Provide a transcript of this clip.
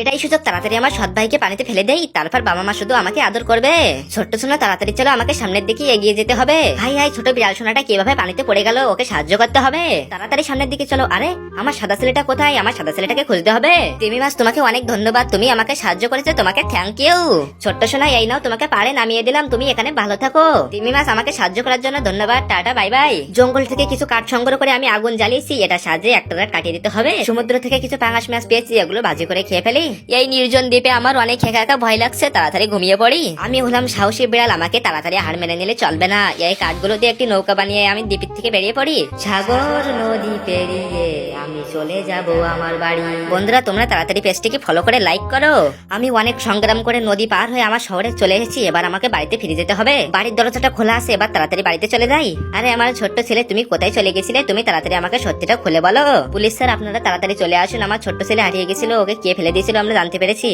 এটাই সুযোগ, তাড়াতাড়ি আমার সৎ ভাইকে পানিতে ফেলে দেই, তারপর বাবা মা শুধু আমাকে আদর করবে। ছোট্ট সোনা তাড়াতাড়ি চলো, আমাকে সামনের দিকে এগিয়ে যেতে হবে। হাই হাই, ছোট বিড়াল সোনাটা কিভাবে পানিতে পড়ে গেল, ওকে সাহায্য করতে হবে। তাড়াতাড়ি সামনের দিকে চলো। আরে আমার সাদা ছেলেটা কোথায়? আমার সাদা ছেলেটাকে খুঁজতে হবে। তিমি মাছ, তোমাকে অনেক ধন্যবাদ, তুমি আমাকে সাহায্য করেছো, তোমাকে থ্যাংক ইউ। ছোট্ট সোনা এই নাও, তোমাকে পাড়ে নামিয়ে দিলাম, তুমি এখানে ভালো থাকো। তিমি মাছ, আমাকে সাহায্য করার জন্য ধন্যবাদ, টাটা বাই বাই। জঙ্গল থেকে কিছু কাঠ সংগ্রহ করে আমি আগুন জ্বালিয়েছি, এটা সাহায্যে একটা রাত কাটিয়ে দিতে হবে। সমুদ্র থেকে কিছু পাঙাশ মাছ পেয়েছি, এগুলো ভাজি করে খেয়ে ফেলি। এই নির্জন দ্বীপে আমার অনেক একা একা ভয় লাগছে, তাড়াতাড়ি ঘুমিয়ে পড়ি। আমি হলাম সাহসী বিড়াল, আমাকে তাড়াতাড়ি হার মেনে নিলে চলবে না। এই কাঠগুলো দিয়ে একটি নৌকা বানিয়ে আমি দ্বীপ থেকে বেরিয়ে পড়ি। সাগর নদী পেরিয়ে আমি চলে যাব আমার বাড়ি। বন্ধুরা, তোমরা তাড়াতাড়ি পেজটিকে ফলো করে লাইক করো। আমি অনেক সংগ্রাম করে নদী পার হয়ে আমার শহরে চলে এসেছি, এবার আমাকে বাড়িতে ফিরে যেতে হবে। বাড়ির দরজাটা খোলা আছে, এবার তাড়াতাড়ি বাড়িতে চলে যাই। আরে আমার ছোট্ট ছেলে, তুমি কোথায় চলে গেছিলে? তুমি তাড়াতাড়ি আমাকে সত্যিটা খুলে বলো। পুলিশ স্যার, আপনারা তাড়াতাড়ি চলে আসুন, আমার ছোট্ট ছেলে হারিয়ে গেছিল, ওকে কে ফেলে দিয়েছিল আমরা জানতে পেরেছি।